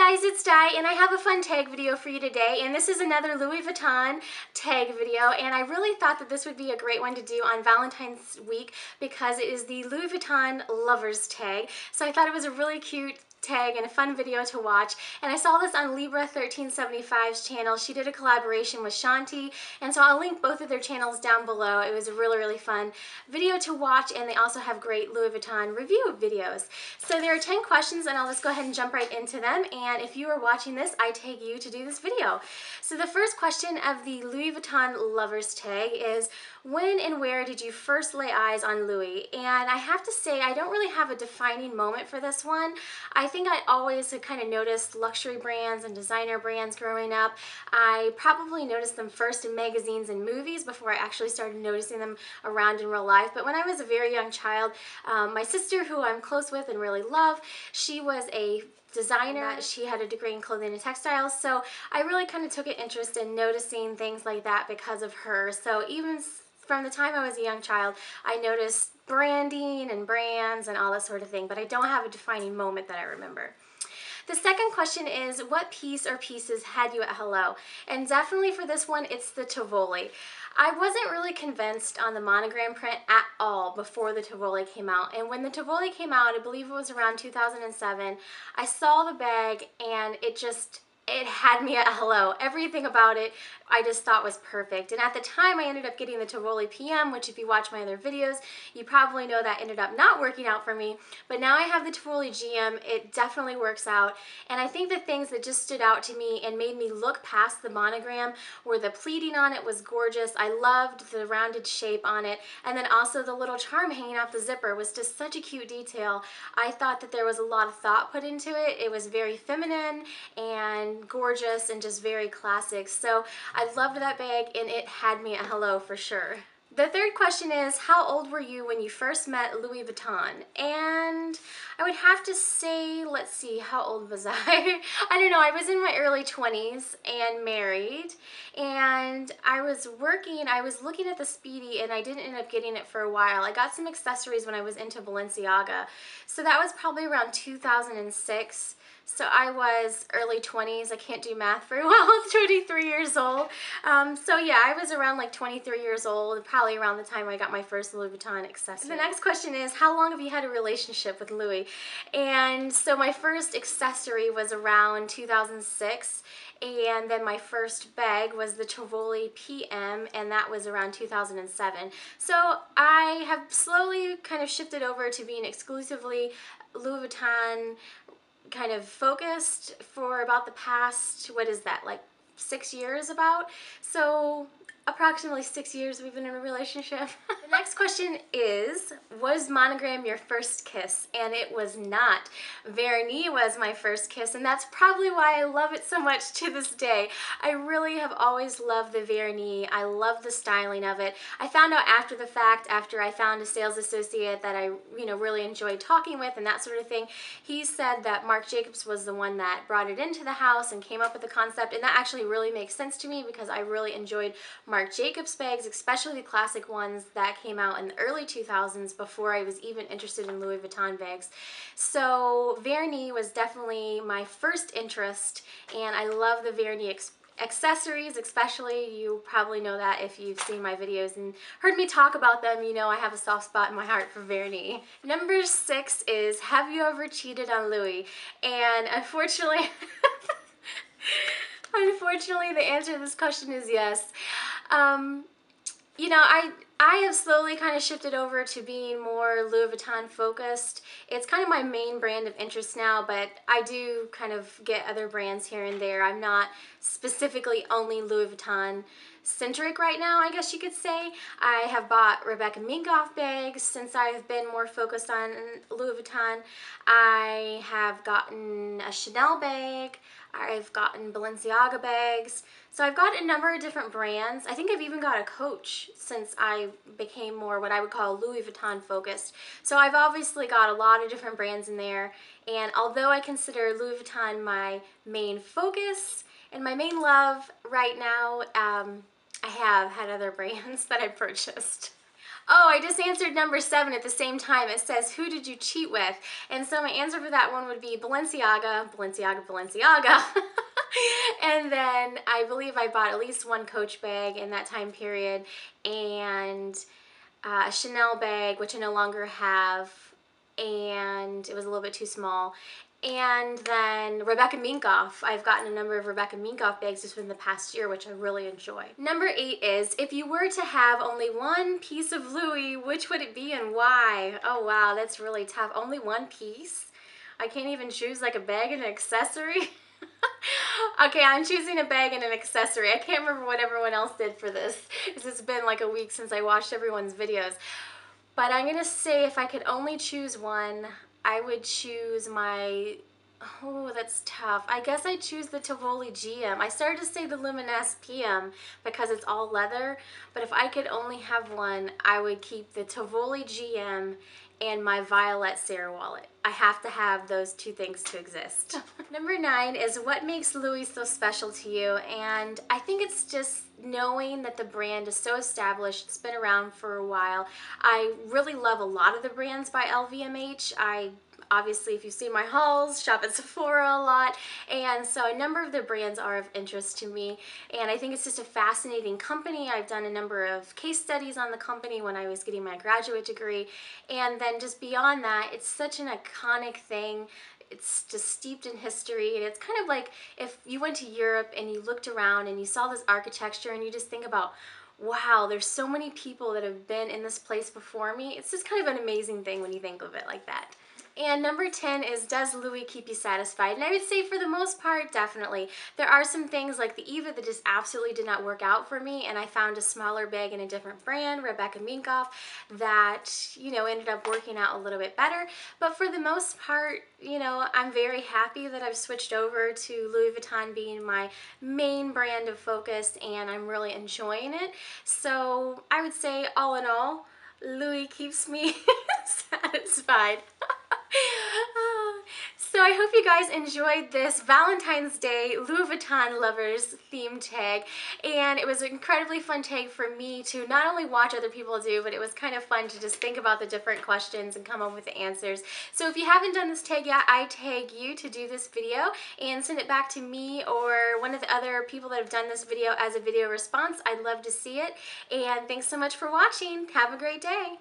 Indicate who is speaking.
Speaker 1: guys, it's Di, and I have a fun tag video for you today, and this is another Louis Vuitton tag video, and I really thought that this would be a great one to do on Valentine's week because it is the Louis Vuitton Lovers tag, so I thought it was a really cute tag and a fun video to watch. And I saw this on Libra 1375's channel. She did a collaboration with Shanti, and so I'll link both of their channels down below. It was a really fun video to watch, and they also have great Louis Vuitton review videos. So there are 10 questions, and I'll just go ahead and jump right into them. And if you are watching this, I tag you to do this video. So the first question of the Louis Vuitton Lovers tag is, when and where did you first lay eyes on Louis? And I have to say, I don't really have a defining moment for this one. I think I always had kind of noticed luxury brands and designer brands growing up. I probably noticed them first in magazines and movies before I actually started noticing them around in real life. But when I was a very young child, my sister, who I'm close with and really love, she was a designer. She had a degree in clothing and textiles, so I really kind of took an interest in noticing things like that because of her. So even from the time I was a young child, I noticed branding and brands and all that sort of thing, but I don't have a defining moment that I remember. The second question is, what piece or pieces had you at hello? And definitely for this one, it's the Tivoli. I wasn't really convinced on the Monogram print at all before the Tivoli came out. And when the Tivoli came out, I believe it was around 2007, I saw the bag and it had me at hello. Everything about it I just thought was perfect. And at the time I ended up getting the Tivoli PM, which if you watch my other videos, you probably know that ended up not working out for me. But now I have the Tivoli GM. It definitely works out. And I think the things that just stood out to me and made me look past the monogram were the pleating on it was gorgeous. I loved the rounded shape on it. And then also the little charm hanging off the zipper was just such a cute detail. I thought that there was a lot of thought put into it. It was very feminine and gorgeous and just very classic. So I loved that bag and it had me at hello for sure. The third question is, how old were you when you first met Louis Vuitton? And I would have to say, let's see, how old was I? I don't know, I was in my early 20s and married, and I was looking at the Speedy, and I didn't end up getting it for a while. I got some accessories when I was into Balenciaga, so that was probably around 2006. So I was early 20s. I can't do math very well. 23 years old. So yeah, I was around like 23 years old, probably around the time I got my first Louis Vuitton accessory. The next question is, how long have you had a relationship with Louis? And so my first accessory was around 2006. And then my first bag was the Tivoli PM, and that was around 2007. So I have slowly kind of shifted over to being exclusively Louis Vuitton kind of focused for about the past, what is that, like 6 years about? So approximately 6 years we've been in a relationship. The next question is, was Monogram your first kiss? And it was not. Vernis was my first kiss, and that's probably why I love it so much to this day. I really have always loved the Vernis. I love the styling of it. I found out after the fact, after I found a sales associate that I really enjoyed talking with and that sort of thing. He said that Marc Jacobs was the one that brought it into the house and came up with the concept, and that actually really makes sense to me because I really enjoyed Marc Jacobs bags, especially the classic ones that came out in the early 2000s before I was even interested in Louis Vuitton bags. So Vernis was definitely my first interest, and I love the Vernis accessories, especially. You probably know that if you've seen my videos and heard me talk about them. You know I have a soft spot in my heart for Vernis. Number 6 is, have you ever cheated on Louis? And unfortunately, unfortunately the answer to this question is yes. I have slowly kind of shifted over to being more Louis Vuitton focused. It's kind of my main brand of interest now, but I do kind of get other brands here and there. I'm not specifically only Louis Vuitton centric right now, I guess you could say. I have bought Rebecca Minkoff bags since I've been more focused on Louis Vuitton. I have gotten a Chanel bag. I've gotten Balenciaga bags. So I've got a number of different brands. I think I've even got a Coach since I became more what I would call Louis Vuitton focused. So I've obviously got a lot of different brands in there. And although I consider Louis Vuitton my main focus and my main love right now, I have had other brands that I've purchased. Oh, I just answered number 7 at the same time. It says, who did you cheat with? And so my answer for that one would be Balenciaga, Balenciaga, Balenciaga. And then I believe I bought at least one Coach bag in that time period, and a Chanel bag, which I no longer have, and it was a little bit too small. And then Rebecca Minkoff. I've gotten a number of Rebecca Minkoff bags just within the past year, which I really enjoy. Number 8 is, if you were to have only one piece of Louis, which would it be and why? Oh wow, that's really tough. Only one piece? I can't even choose like a bag and an accessory? Okay, I'm choosing a bag and an accessory. I can't remember what everyone else did for this, because it's been like a week since I watched everyone's videos. But I'm gonna say if I could only choose one, I would choose my, oh, that's tough. I guess I'd choose the Tivoli GM. I started to say the Luminous PM because it's all leather, but if I could only have one, I would keep the Tivoli GM and my Violet Sarah wallet. I have to have those two things to exist. Number 9 is, what makes Louis so special to you? And I think it's just knowing that the brand is so established. It's been around for a while. I really love a lot of the brands by LVMH. Obviously, if you see my hauls, shop at Sephora a lot, and so a number of the brands are of interest to me, and I think it's just a fascinating company. I've done a number of case studies on the company when I was getting my graduate degree, and then just beyond that, it's such an iconic thing. It's just steeped in history, and it's kind of like if you went to Europe and you looked around and you saw this architecture and you just think about, wow, there's so many people that have been in this place before me. It's just kind of an amazing thing when you think of it like that. And number 10 is, does Louis keep you satisfied? And I would say for the most part, definitely. There are some things like the Eva that just absolutely did not work out for me, and I found a smaller bag in a different brand, Rebecca Minkoff, that, you know, ended up working out a little bit better. But for the most part, you know, I'm very happy that I've switched over to Louis Vuitton being my main brand of focus, and I'm really enjoying it. So I would say, all in all, Louis keeps me satisfied. So I hope you guys enjoyed this Valentine's Day Louis Vuitton lovers theme tag, and it was an incredibly fun tag for me to not only watch other people do, but it was kind of fun to just think about the different questions and come up with the answers. So if you haven't done this tag yet, I tag you to do this video and send it back to me or one of the other people that have done this video as a video response. I'd love to see it, and thanks so much for watching. Have a great day.